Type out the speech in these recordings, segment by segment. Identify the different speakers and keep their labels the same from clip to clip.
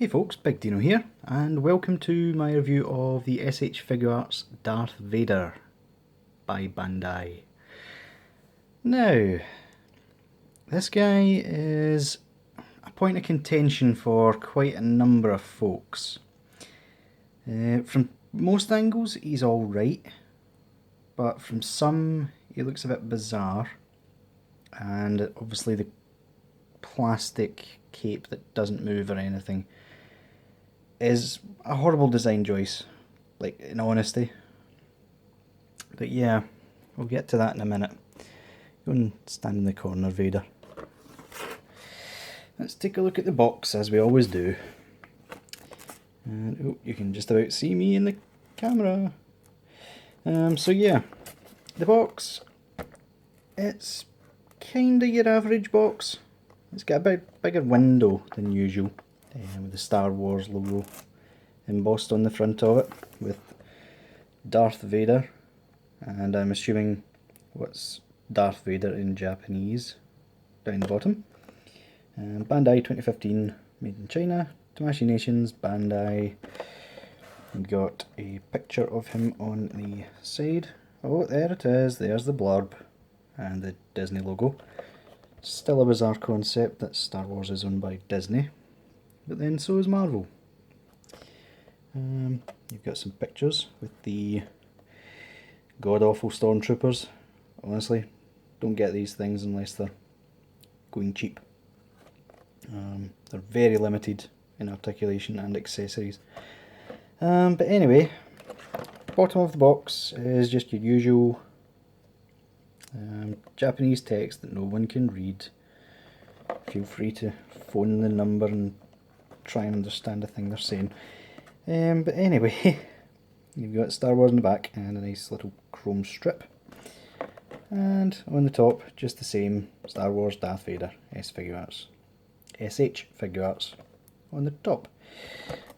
Speaker 1: Hey folks, Big Deano here, and welcome to my review of the S.H Figuarts Darth Vader by Bandai. Now, this guy is a point of contention for quite a number of folks. From most angles he's alright, but from some he looks a bit bizarre, and obviously the plastic cape that doesn't move or anything is a horrible design choice, like, in honesty. But yeah, we'll get to that in a minute. Go and stand in the corner, Vader. Let's take a look at the box, as we always do. And, oh, you can just about see me in the camera. So yeah, the box, it's kinda your average box. It's got a bit bigger window than usual, with the Star Wars logo embossed on the front of it, with Darth Vader, and I'm assuming what's Darth Vader in Japanese down the bottom. Bandai 2015, made in China, Tamashii Nations, Bandai. We've got a picture of him on the side. Oh, there it is, there's the blurb and the Disney logo. Still a bizarre concept that Star Wars is owned by Disney, but then so is Marvel. You've got some pictures with the god-awful stormtroopers. Honestly, don't get these things unless they're going cheap. They're very limited in articulation and accessories. But anyway, bottom of the box is just your usual Japanese text that no one can read. Feel free to phone the number and try and understand the thing they're saying. But anyway, you've got Star Wars in the back and a nice little chrome strip. And on the top, just the same, Star Wars Darth Vader, S.H Figuarts on the top.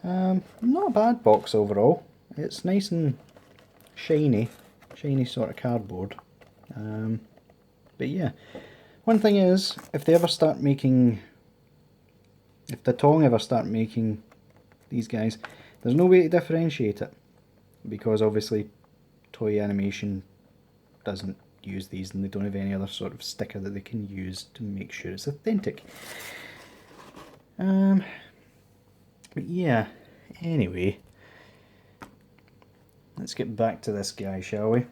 Speaker 1: Not a bad box overall. It's nice and shiny sort of cardboard. But yeah, one thing is, if the Tong ever start making these guys, there's no way to differentiate it, because obviously Toy Animation doesn't use these, and they don't have any other sort of sticker that they can use to make sure it's authentic. But yeah, anyway, let's get back to this guy, shall we?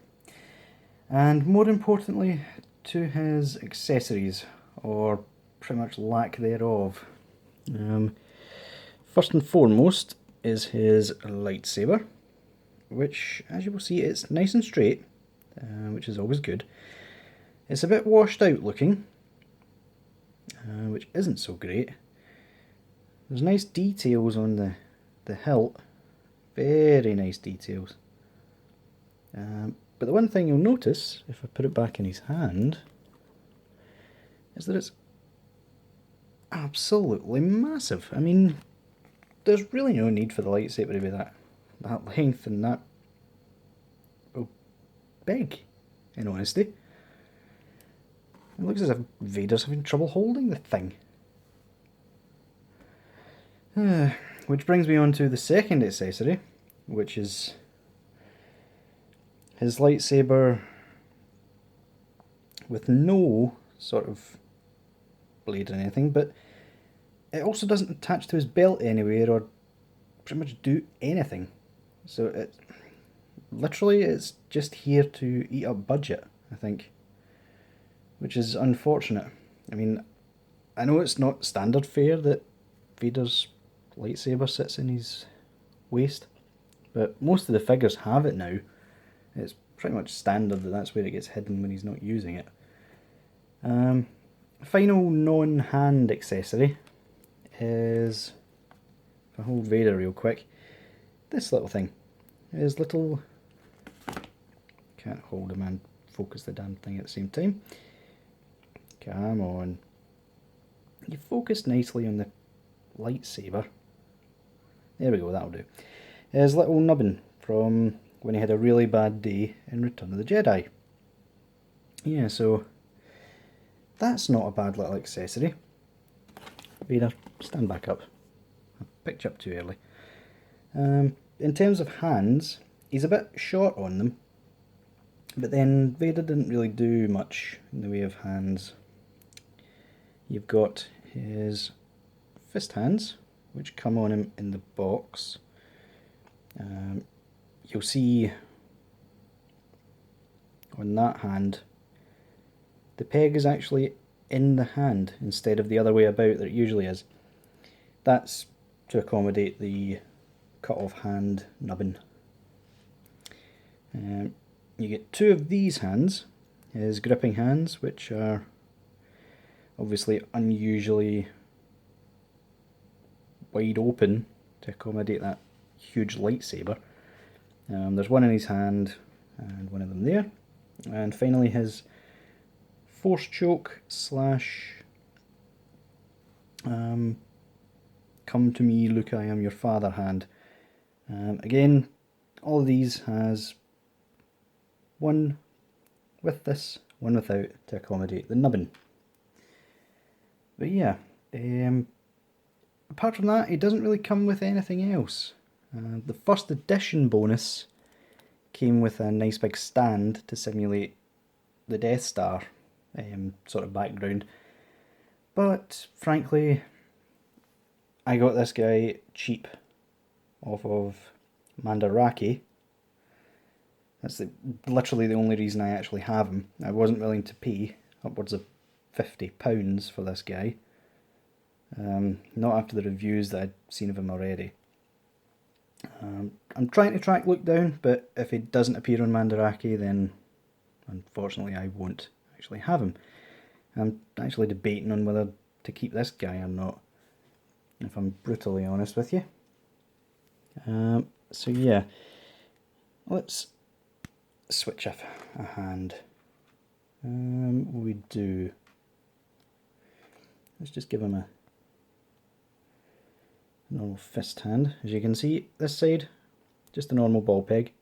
Speaker 1: And more importantly, to his accessories, or pretty much lack thereof. First and foremost is his lightsaber, which, as you will see, it's nice and straight, which is always good. It's a bit washed out looking, which isn't so great. There's nice details on the hilt, very nice details. But the one thing you'll notice, if I put it back in his hand, is that it's absolutely massive. I mean, there's really no need for the lightsaber to be that length and that big, in honesty. It looks as if Vader's having trouble holding the thing. Which brings me on to the second accessory, which is his lightsaber with no sort of blade or anything, but it also doesn't attach to his belt anywhere or pretty much do anything. So it's just here to eat up budget, I think, which is unfortunate. I mean, I know it's not standard fare that Vader's lightsaber sits in his waist, but most of the figures have it now. It's pretty much standard that that's where it gets hidden when he's not using it. Final non-hand accessory is, if I hold Vader real quick, this little thing. His little, can't hold him and focus the damn thing at the same time. Come on. You focus nicely on the lightsaber. There we go, that'll do. His little nubbin from when he had a really bad day in Return of the Jedi. Yeah, so that's not a bad little accessory. Vader, stand back up. picked you up too early. In terms of hands, he's a bit short on them, but then Vader didn't really do much in the way of hands. You've got his fist hands, which come on him in the box. You'll see on that hand, the peg is actually in the hand instead of the other way about that it usually is. That's to accommodate the cut-off hand nubbin. You get two of these hands, his gripping hands, which are obviously unusually wide open to accommodate that huge lightsaber. There's one in his hand and one of them there. And finally his force choke slash come to me, Luke, I am your father hand. Again, all of these has one with this, one without, to accommodate the nubbin. But yeah, apart from that, it doesn't really come with anything else. The first edition bonus came with a nice big stand to simulate the Death Star sort of background. But frankly, I got this guy cheap off of Mandarake. That's literally the only reason I actually have him. I wasn't willing to pay upwards of £50 for this guy. Not after the reviews that I'd seen of him already. I'm trying to track Luke down, but if he doesn't appear on Mandarake, then unfortunately I won't actually have him. I'm actually debating on whether to keep this guy or not, if I'm brutally honest with you. So yeah, let's switch up a hand. We do. Let's just give him a normal fist hand. As you can see, this side, just a normal ball peg.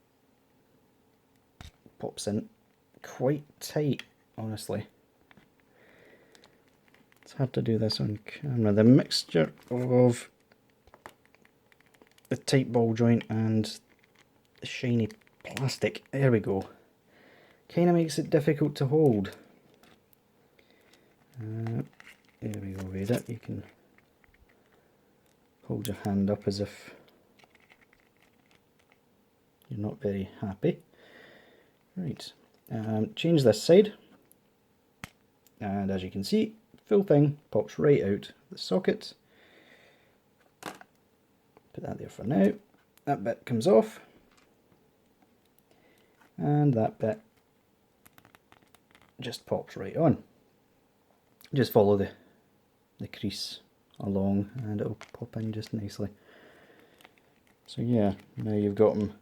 Speaker 1: Pops in quite tight, honestly. It's hard to do this on camera. The mixture of the tight ball joint and the shiny plastic, there we go, kind of makes it difficult to hold. There we go, Vader. You can hold your hand up as if you're not very happy. Right, change this side, and as you can see, full thing pops right out the socket. Put that there for now. That bit comes off, and that bit just pops right on. Just follow the crease along and it'll pop in just nicely. So yeah, now you've got him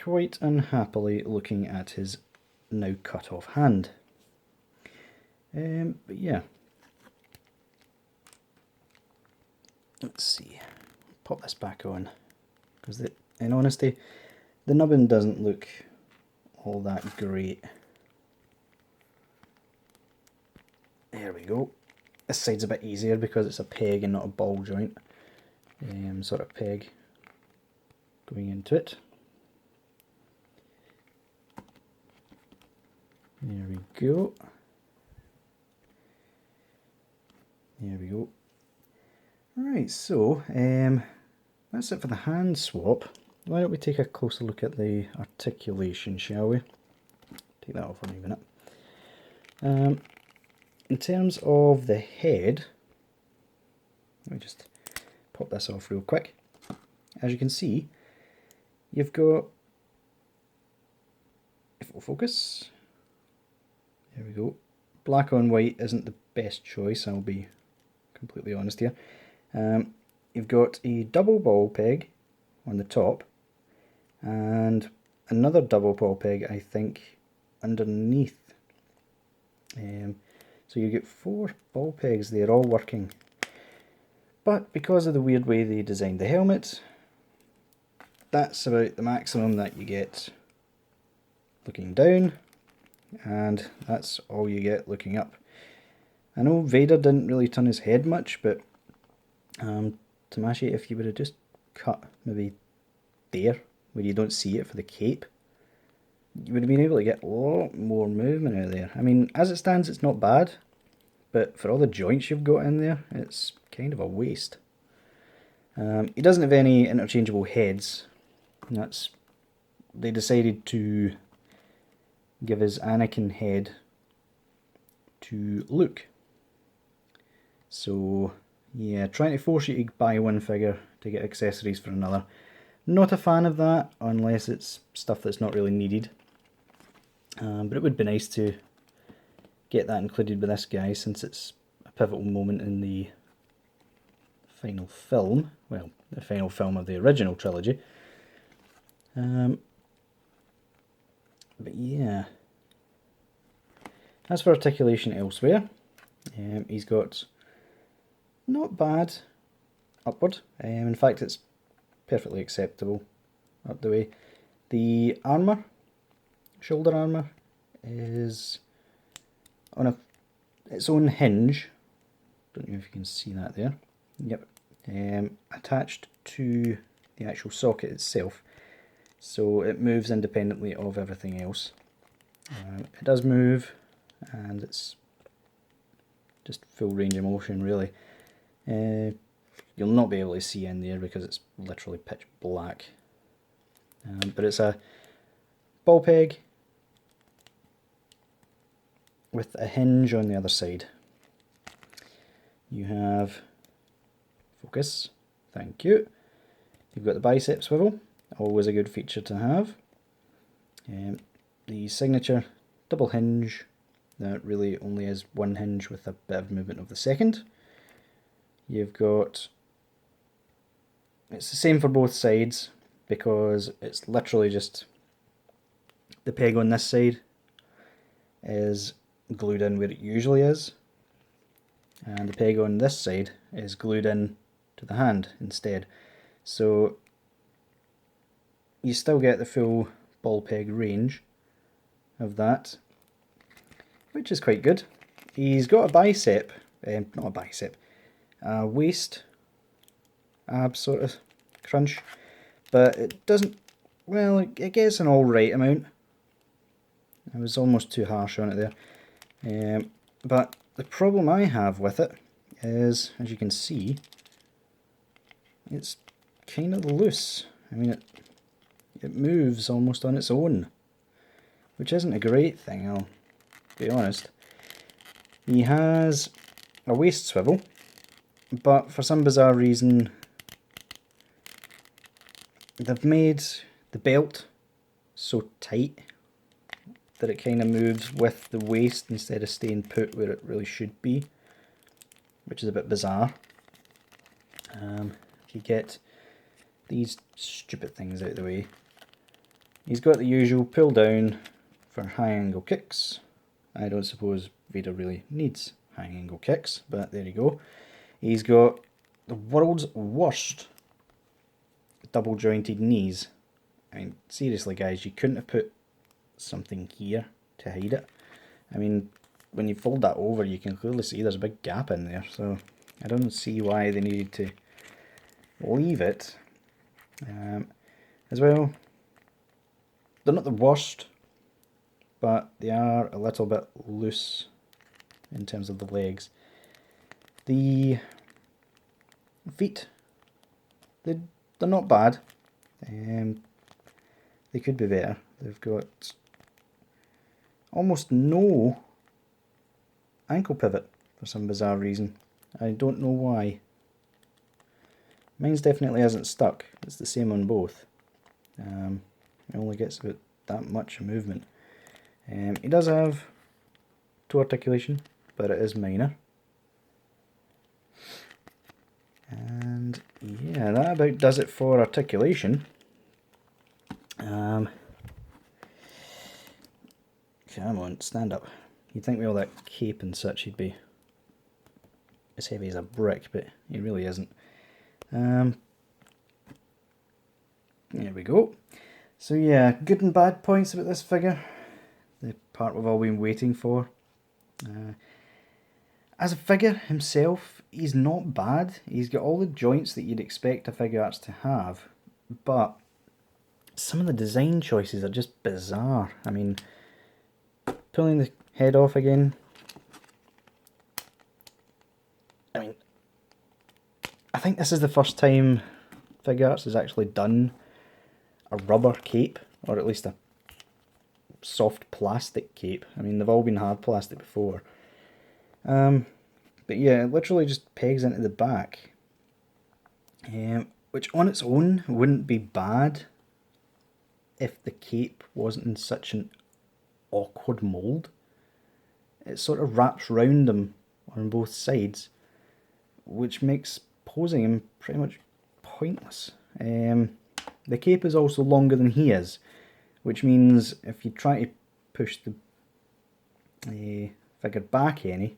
Speaker 1: quite unhappily looking at his now cut off hand. But yeah, let's see, pop this back on, because in honesty the nubbin doesn't look all that great. There we go. This side's a bit easier because it's a peg and not a ball joint sort of peg going into it. There we go. There we go. Right, so that's it for the hand swap. Why don't we take a closer look at the articulation, shall we? Take that off for a minute. In terms of the head, let me just pop this off real quick. As you can see, you've got, if it'll focus, there we go. Black on white isn't the best choice, I'll be completely honest here. You've got a double ball peg on the top and another double ball peg, I think, underneath. So you get 4 ball pegs there all working. But because of the weird way they designed the helmet, that's about the maximum that you get looking down, and that's all you get looking up. I know Vader didn't really turn his head much, but Tamashi, if you would have just cut maybe there, where you don't see it for the cape, you would have been able to get a lot more movement out of there. I mean, as it stands, it's not bad, but for all the joints you've got in there, it's kind of a waste. He doesn't have any interchangeable heads. They decided to give his Anakin head to Luke. So yeah, trying to force you to buy one figure to get accessories for another. Not a fan of that, unless it's stuff that's not really needed. But it would be nice to get that included with this guy, since it's a pivotal moment in the final film. Well, the final film of the original trilogy. But yeah. As for articulation elsewhere, he's got not bad upward. In fact, it's perfectly acceptable up the way. The armour, shoulder armour, is on its own hinge. Don't know if you can see that there. Yep. Attached to the actual socket itself, so it moves independently of everything else. It does move, and it's just full range of motion really. You'll not be able to see in there because it's literally pitch black. But it's a ball peg with a hinge on the other side. You have, focus, thank you. You've got the bicep swivel, always a good feature to have. The signature double hinge, that really only is one hinge with a bit of movement of the second. You've got, it's the same for both sides, because it's literally just the peg on this side is glued in where it usually is, and the peg on this side is glued in to the hand instead. So you still get the full ball peg range of that, which is quite good. He's got a bicep, not a bicep, a waist ab sort of crunch, but it doesn't, well, it gets an alright amount. I was almost too harsh on it there. But the problem I have with it is, as you can see, it's kind of loose. I mean, it moves almost on its own, which isn't a great thing, I'll be honest. He has a waist swivel, but for some bizarre reason they've made the belt so tight that it kind of moves with the waist instead of staying put where it really should be, which is a bit bizarre. If you get these stupid things out of the way, he's got the usual pull down for high angle kicks. I don't suppose Vader really needs high angle kicks, but there you go. He's got the world's worst double jointed knees. I mean, seriously guys, you couldn't have put something here to hide it. I mean, when you fold that over, you can clearly see there's a big gap in there, so I don't see why they needed to leave it. As well, they're not the worst, but they are a little bit loose in terms of the legs. The feet, they're not bad. They could be better. They've got almost no ankle pivot for some bizarre reason. I don't know why. Mine's definitely hasn't stuck. It's the same on both. It only gets about that much movement. He does have toe articulation, but it is minor. And yeah, that about does it for articulation. Come on, stand up. You'd think with all that cape and such he'd be as heavy as a brick, but he really isn't. There we go. So yeah, good and bad points about this figure. The part we've all been waiting for. As a figure himself, he's not bad. He's got all the joints that you'd expect a Figuarts to have, but some of the design choices are just bizarre. I mean, pulling the head off again. I mean, I think this is the first time Figuarts has actually done a rubber cape, or at least a soft plastic cape. I mean, they've all been hard plastic before. But yeah, it literally just pegs into the back, which on its own wouldn't be bad if the cape wasn't in such an awkward mould. It sort of wraps round him on both sides, which makes posing him pretty much pointless. The cape is also longer than he is, which means if you try to push the figure back any,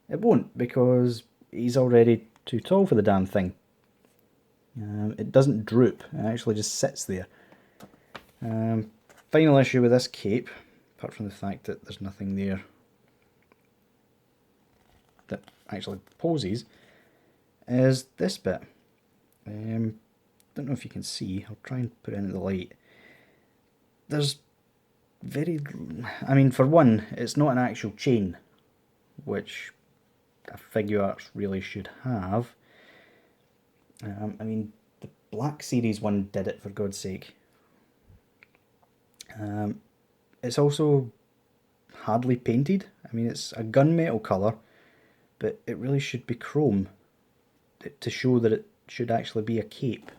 Speaker 1: it won't, because he's already too tall for the damn thing. It doesn't droop, it actually just sits there. Final issue with this cape, apart from the fact that there's nothing there that actually poses, is this bit. Don't know if you can see, I'll try and put it into the light. There's I mean, for one, it's not an actual chain, which a Figuarts really should have. I mean, the Black Series one did it, for God's sake. It's also hardly painted. I mean, it's a gunmetal colour, but it really should be chrome to show that it should actually be a cape.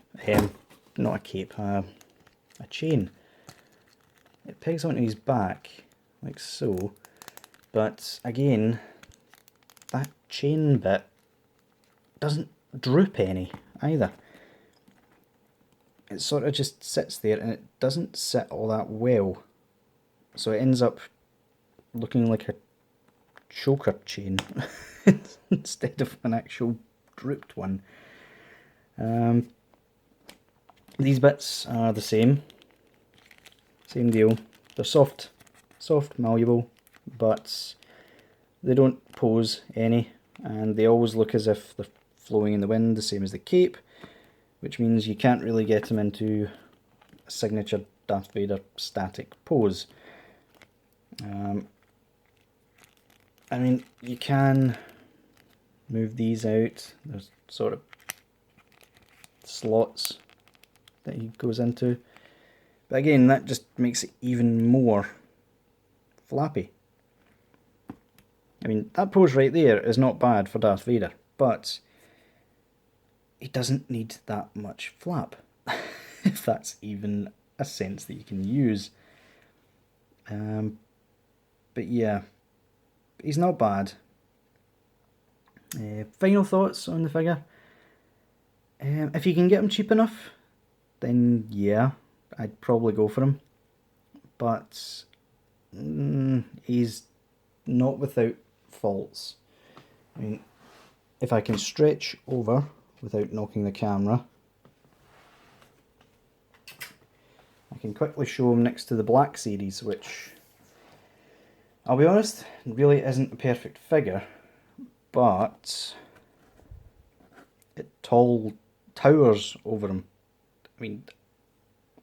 Speaker 1: Not a cape, a chain. It pegs onto his back, like so, but again, that chain bit doesn't droop any either. It sort of just sits there, and it doesn't sit all that well, so it ends up looking like a choker chain instead of an actual drooped one. These bits are the same deal. They're soft, malleable, but they don't pose any, and they always look as if they're flowing in the wind, the same as the cape, which means you can't really get them into a signature Darth Vader static pose. I mean, you can move these out. There's sort of slots that he goes into, but again, that just makes it even more flappy. I mean, that pose right there is not bad for Darth Vader, but he doesn't need that much flap, if that's even a sense that you can use. But yeah, he's not bad. Final thoughts on the figure. If you can get him cheap enough, then yeah, I'd probably go for him. But he's not without faults. I mean, if I can stretch over without knocking the camera, I can quickly show him next to the Black Series, which, I'll be honest, really isn't a perfect figure, but it towers over him. I mean,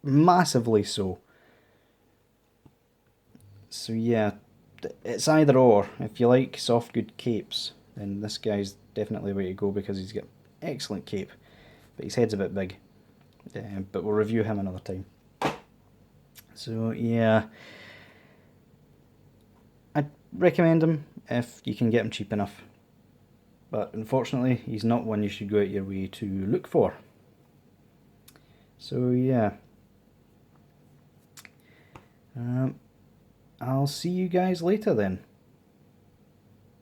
Speaker 1: massively so. So yeah, it's either or. If you like soft, good capes, then this guy's definitely the way to go, because he's got excellent cape, but his head's a bit big. But we'll review him another time. So yeah, I'd recommend him if you can get him cheap enough, but unfortunately he's not one you should go out your way to look for. So yeah, I'll see you guys later then.